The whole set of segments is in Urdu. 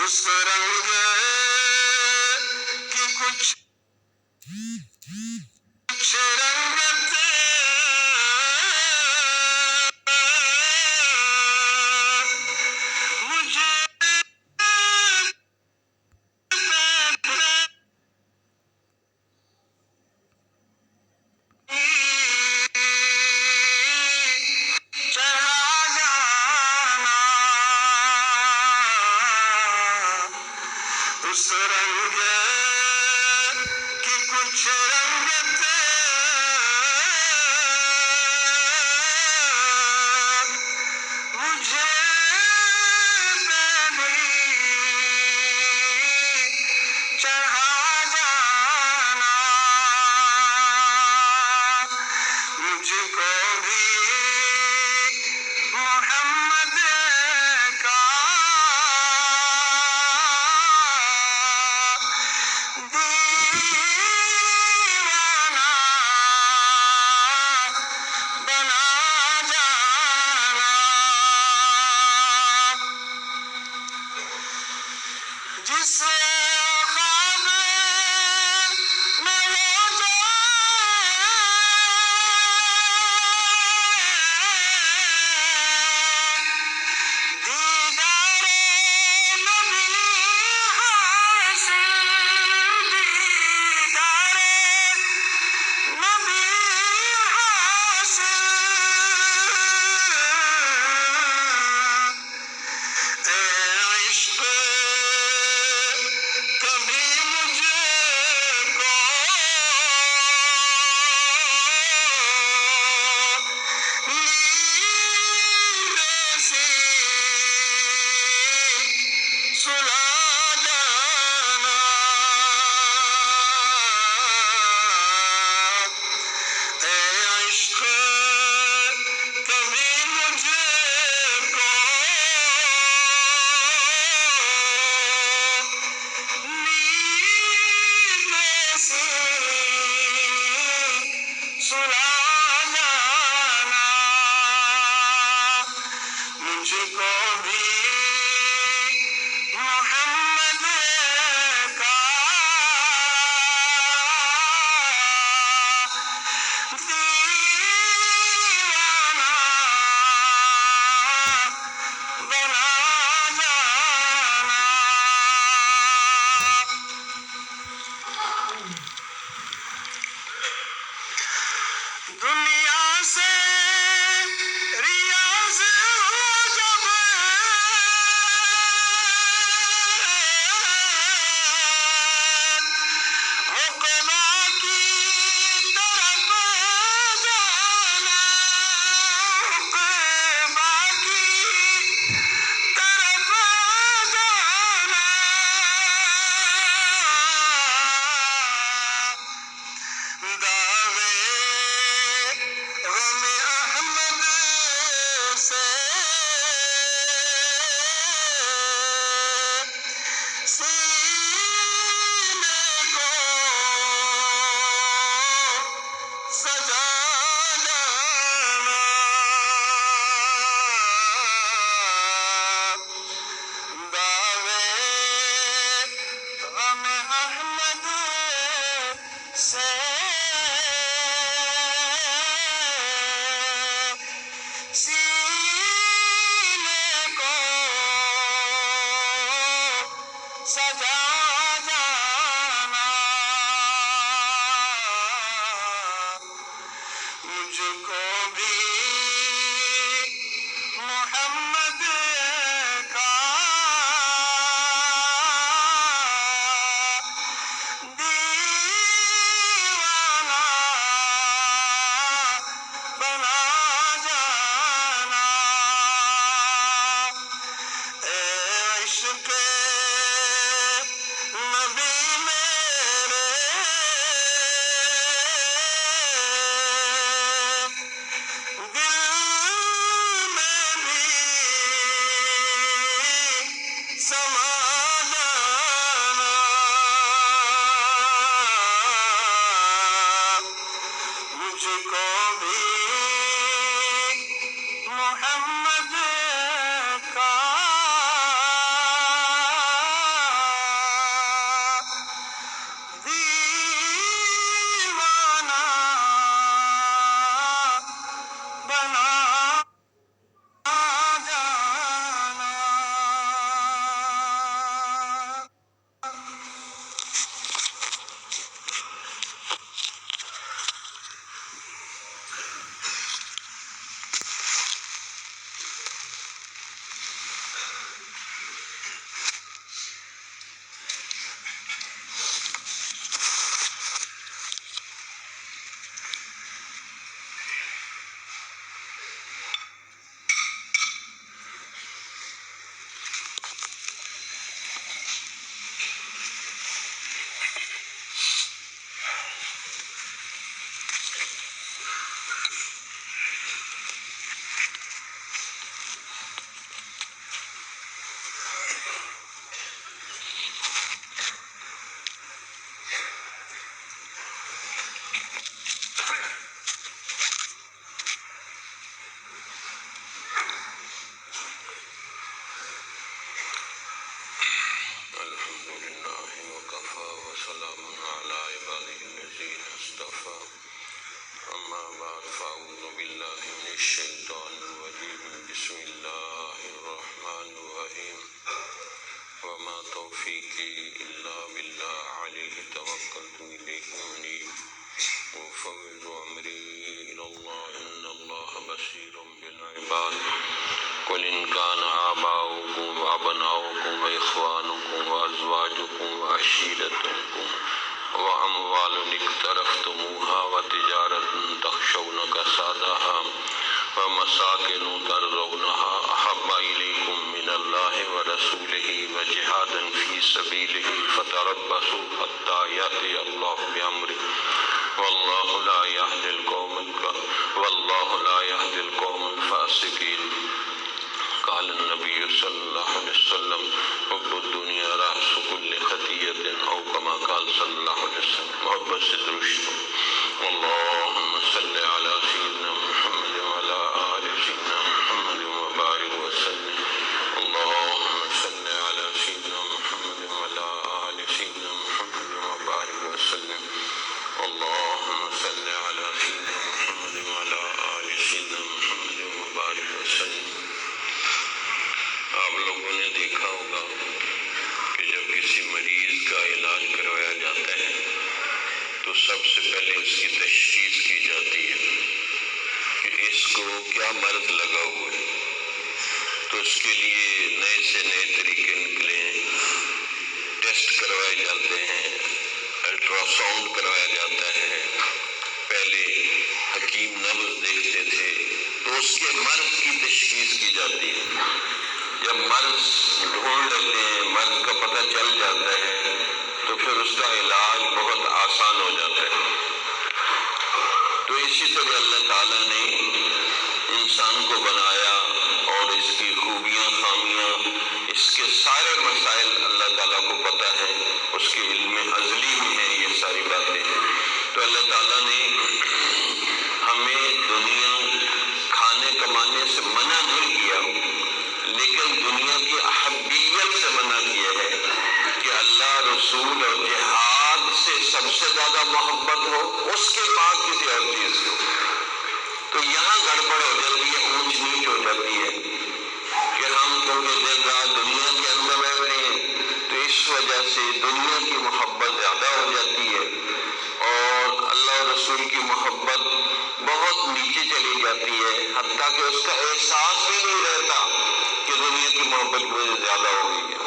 اس رنگ کی کچھ رنگت مجھے چڑھا جانا، اس رنگ کی کچھ رنگت مجھے چڑھا جانا، مجھ کو بھی محمد کا دیوانہ بنا جانا، جس خواب میں وہ دیدار نبی حاصل، دیدار نبی حاصل، اے عشق کبھی مجھ کو نیند سی سلا جانا، اے عشق کبھی مجھ کو نیند سی سلا جانا، مجھ کو بھی محمد کا دیوانہ بنا جانا، دنیا سے ریاض ہو جب إلا بالله عليه توكلت إليه أنيب وأفوض أمري إلى الله إن الله بصير بالعباد قل إن كان آباؤكم وأبناؤكم وإخوانكم وأزواجكم وعشيرتكم وأموال اقترفتموها وتجارة تخشون كسادها ومساكن ترضونها أحب إليكم من الله ورسوله وجهاد في سبيله فتربصوا حتى يأتي الله بأمره والله لا يهدي القوم الفاسقين قال النبي صلى الله عليه وسلم حب الدنيا رأس كل خطيئة أو كما قال صلى الله عليه وسلم محبت سے درشت اللهم صل على سيدنا محمد وعلى آل سيدنا محمد وبارك وسلم اللهم صل على سيدنا محمد وعلى آل سيدنا محمد وبارك وسلم اللهم صل على سيدنا محمد وعلى آل سيدنا محمد وبارك وسلم. آپ لوگوں نے دیکھا ہوگا کہ جب کسی مریض کا علاج کروایا جاتا ہے تو سب سے پہلے اس کی تشخیص کی جاتی ہے کہ اس کو کیا مرض لگا ہوا ہے. تو اس کے لیے نئے سے نئے طریقے نکلے ہیں، ٹیسٹ کروائے جاتے ہیں، الٹرا ساؤنڈ کرایا جاتا ہے. پہلے حکیم نبض دیکھتے تھے تو اس کے مرض کی تشخیص کی جاتی ہے. جب مرض ڈھونڈ لیتے ہیں، مرض کا پتہ چل جاتا ہے تو پھر اس کا علاج بہت آسان ہو جاتا ہے. تو اسی طرح اللہ تعالیٰ نے انسان کو بنایا اور اس کی خوبیاں خامیاں، اس کے سارے مسائل اللہ تعالیٰ کو پتہ ہے، اس کے علم ازلی میں ہیں یہ ساری باتیں. تو اللہ تعالیٰ نے ہمیں دنیا کھانے کمانے سے منع نہیں کیا، لیکن دنیا کی احبیت سے منع کیا ہے کہ اللہ رسول اور جہاد سے سب سے زیادہ محبت ہو، اس کے بعد کسی اور چیز سے ہو. تو یہاں گڑبڑ ہو جاتی ہے، اونچ نیچ ہو جاتی ہے کہ ہم کیونکہ دن رات دنیا کے اندر رہتے ہیں تو اس وجہ سے دنیا کی محبت زیادہ ہو جاتی ہے اور اللہ اور رسول کی محبت بہت نیچے چلی جاتی ہے، حتیٰ کہ اس کا احساس بھی نہیں رہتا کہ دنیا کی محبت کی وجہ زیادہ ہو گئی ہے.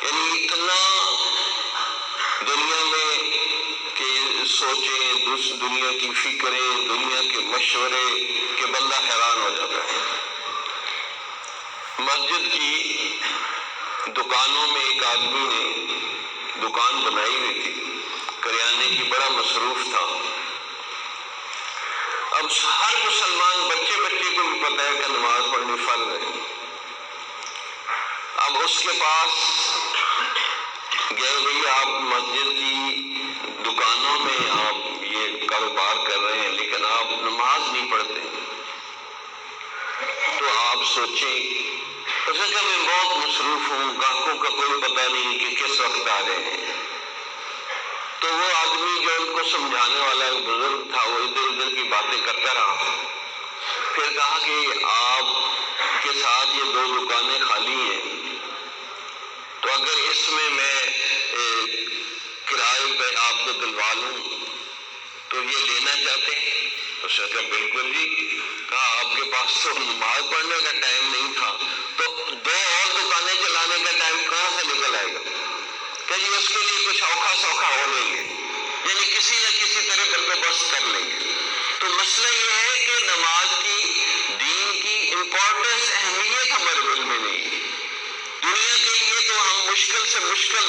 یعنی اتنا دنیا میں کہ سوچیں، دنیا کی فکریں، دنیا کے مشورے کہ بندہ حیران ہو جاتا ہے. مسجد کی دکانوں میں ایک آدمی نے دکان بنائی ہوئی تھی، کریانے کی، بڑا مصروف تھا. اب ہر مسلمان بچے کو بھی پتہ ہے کہ نماز پڑھنی فرض ہے. اب اس کے پاس گئے، بھئی آپ مسجد کی دکانوں میں آپ یہ کاروبار کر رہے ہیں لیکن آپ نماز نہیں پڑھتے، تو آپ سوچیں. اس نے کہا میں بہت مصروف ہوں، گاہکوں کا کوئی پتہ نہیں کہ کس وقت آ رہے ہیں. تو وہ آدمی جو ان کو سمجھانے والا ایک بزرگ تھا وہ ادھر ادھر کی باتیں کرتا رہا. پھر کہا کہ آپ کے ساتھ یہ 2 دکانیں خالی ہیں، تو اگر اس میں کرائے پہ آپ کو دلوا لوں تو یہ لینا چاہتے ہیں؟ اس نے کہا بالکل جی. کہا آپ کے پاس تو نماز پڑھنے کا ٹائم نہیں تھا تو 2 اور دکانیں چلانے کا ٹائم کہاں سے نکل آئے گا؟ کہ جی اس کے لیے کچھ اوکھا سوکھا ہو لیں گے، یعنی کسی نہ کسی طرح بندوبست کر لیں گے. تو مسئلہ یہ ہے کہ نماز کی، دین کی امپورٹنس، اہمیت ہمارے علم میں نہیں ہے. دنیا کے لیے تو ہم مشکل سے مشکل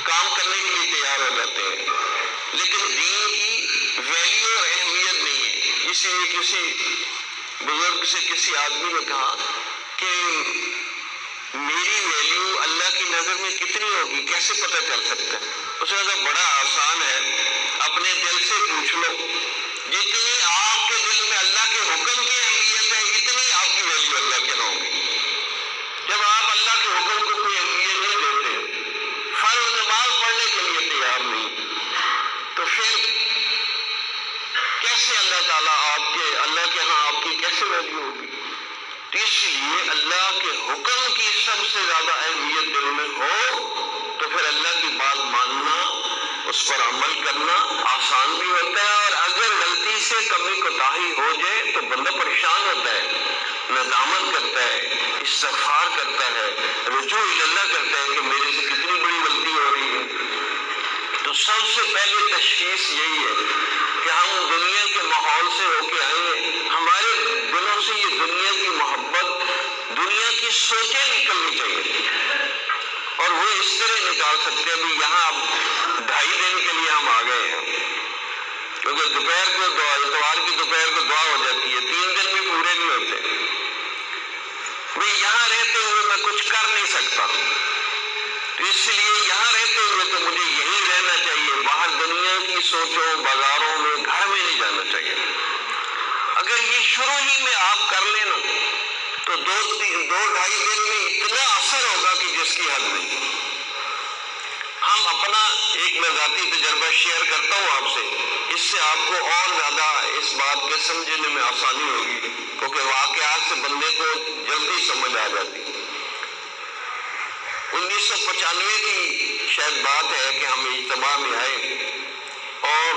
کام کرنے کے لیے تیار ہو جاتے ہیں، لیکن دین کی ویلیو اور اہمیت نہیں ہے. اسی لیے کسی بزرگ سے کسی آدمی نے کہا کہ میری ویلیو اللہ کی نظر میں کتنی ہوگی، کیسے پتہ چل سکتا ہے؟ اس نے کہا بڑا آسان ہے، اپنے دل سے پوچھ لو. جتنی آپ کے دل میں اللہ کے حکم کی اہمیت ہے اتنی آپ کی ویلیو اللہ کے ہوں گی. جب آپ اللہ کے حکم کو کوئی اہمیت نہیں دیتے، فرض نماز پڑھنے کے لیے تیار نہیں، تو پھر کیسے اللہ تعالیٰ اللہ کے ہاں آپ کی کیسے ویلیو ہوگی؟ اس لیے اللہ کے حکم کی سب سے زیادہ اہمیت دل میں ہو کرنا آسان بھی ہوتا ہے، اور اگر غلطی سے کمی کوتاہی ہو جائے تو بندہ پریشان ہوتا ہے، ندامت کرتا ہے، استغفار کرتا ہے، رجوع اللہ کرتا ہے کہ میرے سے کتنی بڑی غلطی ہو رہی ہے۔ تو سب سے پہلے تشخیص یہی ہے کہ ہم دنیا کے ماحول سے ہو کے آئے ہیں، ہمارے دلوں سے یہ دنیا کی محبت، دنیا کی سوچیں نکلنی چاہیے، اور وہ اس طرح نکال سکتے ہیں۔ ابھی یہاں اب 2.5 دن کے لیے ہم آ گئے ہیں، کیونکہ دوپہر کو اتوار کی دوپہر کو دعا ہو جاتی ہے، 3 دن بھی پورے نہیں ہوتے۔ میں یہاں رہتے ہوئے میں کچھ کر نہیں سکتا، تو اس لیے یہاں رہتے ہوئے تو مجھے یہیں رہنا چاہیے، باہر دنیا کی سوچوں، بازاروں میں، گھر میں نہیں جانا چاہیے۔ اگر یہ شروع ہی میں آپ کر لینا تو 2-2.5 دن میں اتنا اثر ہوگا کہ جس کی حد نہیں۔ ہم اپنا ایک میں ذاتی تجربہ شیئر کرتا ہوں آپ سے، اس سے آپ کو اور زیادہ اس بات کے سمجھنے میں آسانی ہوگی، کیونکہ واقعات سے بندے کو جلدی سمجھ آ جاتی۔ 1995 کی شاید بات ہے کہ ہم اجتماع میں آئے، اور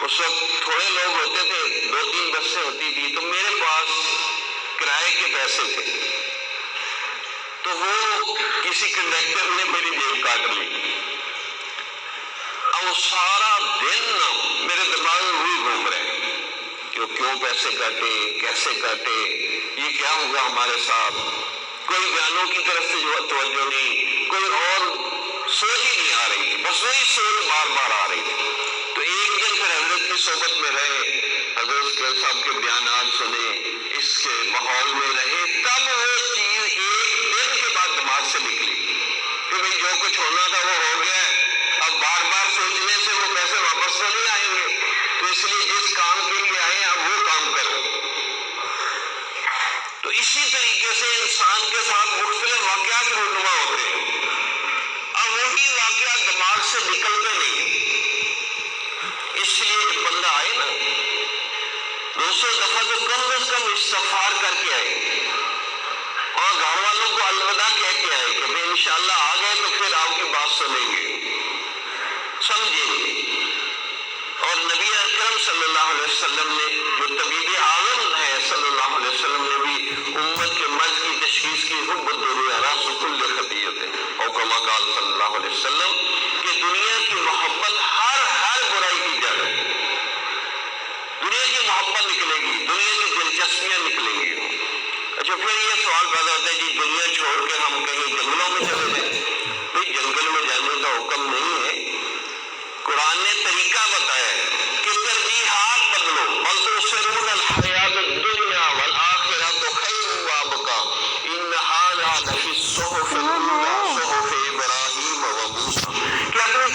اس وقت تھوڑے لوگ ہوتے تھے، 2-3 بسیں ہوتی تھی، تو میرے پاس کرائے کے پیسے تھے، تو وہ کسی کنڈکٹر نے میری جیب کاٹ لی۔ اب وہ سارا دن میرے دماغ میں وہی گھوم رہے ہیں کہ کیوں پیسے کاٹے، کیسے کاٹے، یہ کیا ہوگا ہمارے ساتھ۔ کوئی بیانوں کی طرف سے جو توجہ نہیں، کوئی اور سوچ ہی نہیں آ رہی تھی، بس وہی سوچ بار بار آ رہی تھی۔ تو ایک دن پھر حضرت کی صحبت میں رہے، حضرت صاحب کے بیانات سنے، اس کے ماحول میں رہے، تب وہ چیز ایک دن کے بعد دماغ سے نکلی کہ بھئی جو کچھ ہونا تھا وہ ہو گیا ہے، اب بار بار سوچنے سے وہ پیسے واپس تو نہیں آئیں گے، تو اس لیے جس کام کے لیے آئے اب وہ کام کرو۔ تو اسی طریقے سے انسان کے ساتھ مختلف واقعات رونما ہوتے ہیں، اب وہی واقعات دماغ سے نکلتے نہیں ہیں، اس لیے جب بندہ آئے نا 200 دفعہ تو کم از کم استغفار کر کے آئے، اور گھر والوں کو الوداع کہہ کے آئے کہ بھئی انشاءاللہ آ گئے تو پھر آپ کی بات سنیں گے، سمجھیں گے۔ اور نبی اکرم صلی اللہ علیہ وسلم نے جو طبیب اعظم ہے صلی اللہ علیہ وسلم نے بھی امت کے مرض کی تشخیص کی، حب الدنیا راس کل خطیئت، اور کما قال صلی اللہ علیہ وسلم کہ دنیا کی محبت ہر برائی کی جڑ ہے۔ دنیا کی محبت نکلے گی، دنیا کی دلچسپیاں نکلیں گی۔ اچھا پھر یہ سوال پیدا ہوتا ہے جی دنیا چھوڑ کے ہم کہیں جنگلوں میں چلے جائیں؟ بھئی جنگل میں جانے کا حکم نہیں ہے، قرآن نے طریقہ بتایا ہے کہ ترجیحات بدلو، بل تؤثرون الحیاۃ الدنیا والآخرۃ خیر وابقیٰ ان ھذا لفی الصحف الاولیٰ صحف ابراہیم وموسیٰ، کہ اپنی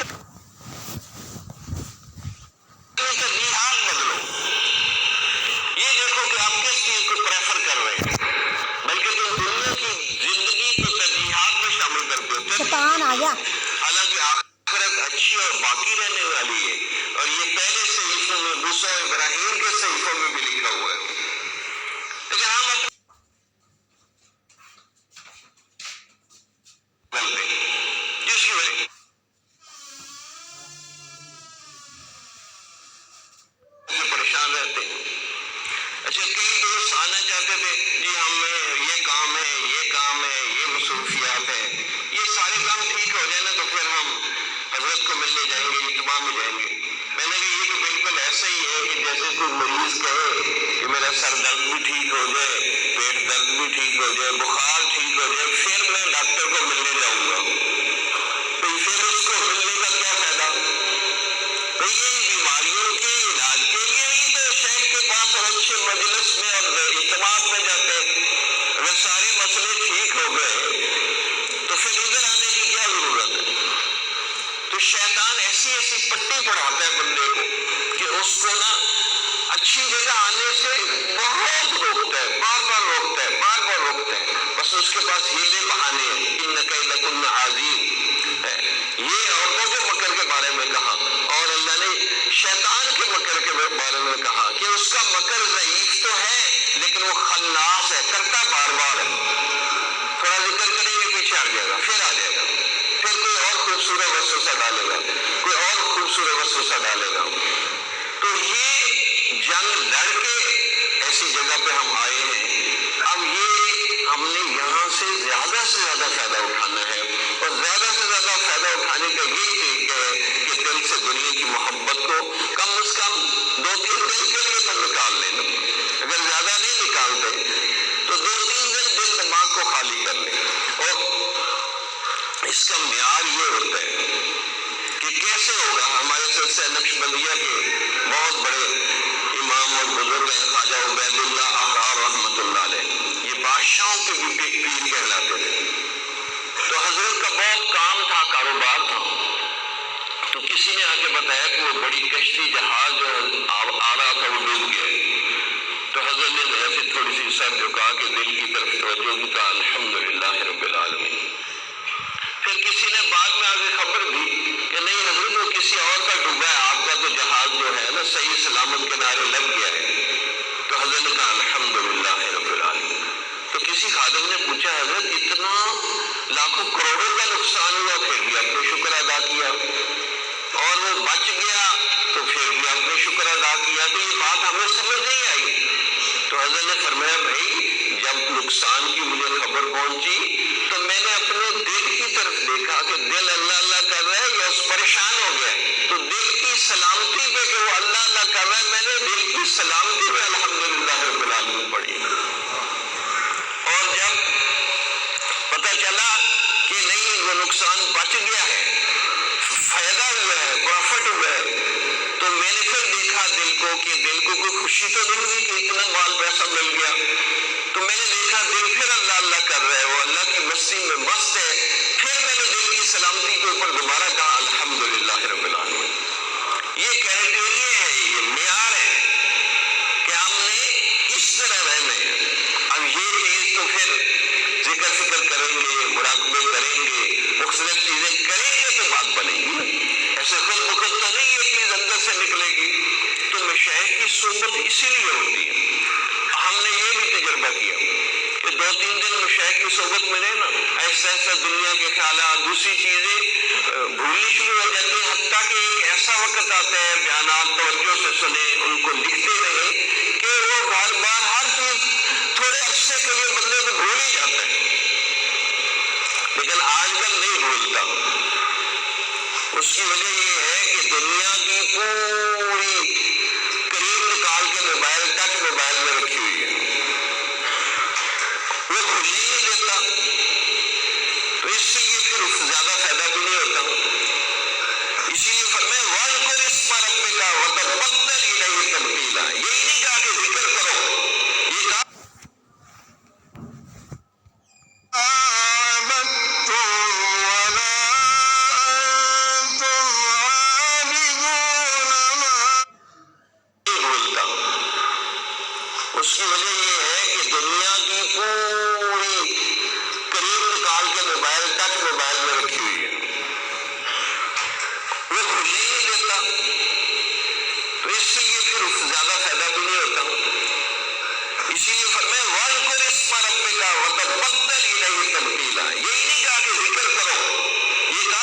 ترجیحات بدلو، یہ دیکھو کہ آپ کس چیز کو پریفر کر رہے ہیں، بلکہ تم دنیا کی زندگی کو ترجیحات میں شامل کرتے ہو۔ حالانکہ آخرت اچھی اور باقی رہنے والی ہے، اور یہ پہلے صحیفوں میں موسیٰ و ابراہیم کے صحیفوں میں بھی لکھا ہوا ہے۔ لیکن ہم جس کی وجہ سے پریشان رہتے ہیں۔ اچھا کئی دوست آنا چاہتے تھے جی ہمیں یہ کام ہے، یہ کام ہے، یہ مصروفیات ہے، یہ سارے کام ٹھیک ہو جائے نا تو پھر ہم حضرت کو ملنے جائیں گے، اجتماع میں جائیں گے۔ میں نے کہا یہ تو بالکل ایسا ہی ہے کہ جیسے کوئی مریض کہے کہ میرا سر درد بھی ٹھیک ہو جائے، پیٹ درد بھی ٹھیک ہو جائے، بخار ٹھیک ہو جائے، پھر میں ڈاکٹر کو ملنے جاؤں گا، تو پھر اس کو ملنے کا کیا فائدہ؟ تو یہ بیماریوں کے علاج کے لیے ہی تو شیخ کے پاس اور اچھے مجلس میں اور اجتماع میں جاتے ہیں۔ اگر سارے مسئلے ٹھیک ہو گئے تو پھر ادھر آنے کی کیا ضرورت ہے؟ تو شیطان ایسی پٹی پڑھاتا ہے بندے کو کہ اس کو نا اچھی جگہ آنے سے بہت روکتا ہے، بار بار روکتا ہے، بار بار روکتا ہے، بس اس کے پاس ہیلے بہانے ہیں۔ ان کیدکن عظیم ہے، یہ عورتوں کے مکر کے بارے میں کہا، اور اللہ نے شیطان کے مکر کے بارے میں کہا کہ اس کا مکر ضعیف تو ہے لیکن وہ خناس ہے، کرتا بار بار ہے، تھوڑا ذکر کریں گے پیچھے ہٹ جائے گا، پھر آ جائے گا، پھر کوئی اور خوبصورت وسوسہ ڈالے گا، کوئی اور خوبصورت خوبصورت وسوسہ ڈالے گا. تو یہ جنگ لڑ کے ایسی جگہ پہ ہم آئے ہیں. اب یہ ہم نے یہاں سے زیادہ فائدہ اٹھانا ہے، اور زیادہ سے زیادہ فائدہ اٹھانے کا یہ طریقہ ہے کہ دل سے دنیا کی محبت کو کم از کم 2-3 دن کے لیے تو نکال لینا. اگر زیادہ نہیں نکالتے تو 2-3 دن دل دماغ کو خالی کر لیں. اور اس کا معیار یہ ہوتا ہے کہ کیسے ہوگا. ہمارے سلسلہ نقشبندیہ کے بہت بڑے امام اور بزرگ ہیں خواجہ عبید اللہ احرار رحمۃ اللہ علیہ، یہ بادشاہوں کے بھی پیر کہلاتے تھے. تو حضرت کا بہت کام تھا، کاروبار تھا. تو کسی نے آ کے بتایا کہ وہ بڑی کشتی جہاز جو آ رہا تھا وہ ڈوب گیا. تو حضرت نے ایسے تھوڑی سی سر جھکا کے دل کی طرف توجہ کی، کہا الحمدللہ رب العالمین. پھر کسی نے بعد میں آگے خبر دی کہ نہیں حضرت وہ کسی اور کا ڈوبا ہے، آپ کا تو جہاز جو ہے نا صحیح سلامت کنارے لگ گیا ہے. تو حضرت نے کہا الحمدللہ رب العالمین. تو کسی خادم نے پوچھا حضرت اتنا لاکھوں کروڑوں کا نقصان ہوا پھر بھی آپ نے شکر ادا کیا، اور وہ بچ گیا تو پھر بھی آپ نے شکر ادا کیا، تو یہ بات ہمیں سمجھ نہیں آئی. تو حضرت نے فرمایا بھائی جب نقصان کی مجھے خبر پہنچی تو میں نے اپنے دل کی طرف دیکھا کہ دل اللہ اللہ کر رہا ہے یا پریشان ہو گیا. تو دل کی سلامتی پہ کہ وہ اللہ اللہ کر رہا ہے، میں نے دل کی سلامتی پہ الحمدللہ رب العالمین پڑھی. اور جب پتہ چلا کہ نہیں وہ نقصان بچ گیا ہے، فائدہ ہوا ہے، پروفٹ ہوا ہے، تو میں نے پھر دیکھا دل کو کہ دل کو کوئی خوشی تو نہیں ہوئی کہ اتنا مال پیسہ مل گیا. تو میں نے دیکھا دل پھر اللہ اللہ کر رہا ہے، وہ اللہ کی مستی میں مست ہے. پھر میں نے دل کی سلامتی کے اوپر دوبارہ کہا الحمدللہ رب العالمین. یہ کرائٹیریا ہے، یہ معیار ہے کہ ہم نے کس طرح رہنا ہے. اب یہ چیز تو پھر ذکر فکر کریں گے، مراقبے کریں گے، مختلف چیزیں کریں گے تو بات بنے گی. ایسے خود بخود تو نہیں یہ چیز اندر سے نکلے گی. تو مشائخ کی صحبت اسی لیے ہوتی ہے. ہم نے یہ بھی تجربہ کیا کہ 2-3 دن مشائخ کی صحبت میں رہے نا، ایسا ایسا دنیا کے خیالات دوسری چیزیں بھولنی شروع ہو جاتی ہیں. حتیٰ کہ ایک ایسا وقت آتا ہے بیانات توجہ سے سنیں، ان کو لکھتے رہیں کہ وہ بار بار ہر چیز تھوڑے عرصے کے لیے بندے کو بھول ہی جاتا ہے. لیکن آج کل نہیں بھولتا. اس کی وجہ یہ ہے کہ دنیا کی پوری کریم نکال کے موبائل ٹچ موبائل میں رکھی ہوئی ہے، وہ بھول ہی نہیں دیتا. تو اس سے یہ پھر زیادہ فائدہ بھی نہیں ہوتا. اسی لیے فرمایا وَاذْكُرِ اسْمَ رَبِّكَ وَتَبَتَّلْ إِلَيْهِ تَبْتِيلًا. یہی نہیں کہا کہ ذکر کرو، یہ کہا اس کی وجہ یہ ہے کہ دنیا کی پوری کریم نکال کے موبائل ٹچ موبائل میں رکھی ہوئی ہے، وہ بھول ہی نہیں دیتا. تو اس سے یہ پھر زیادہ فائدہ بھی نہیں ہوتا. اسی لیے فرمایا وَاذْكُرِ اسْمَ رَبِّكَ وَتَبَتَّلْ إِلَيْهِ تَبْتِيلًا. یہی نہیں کہا کہ ذکر کرو، یہ کہا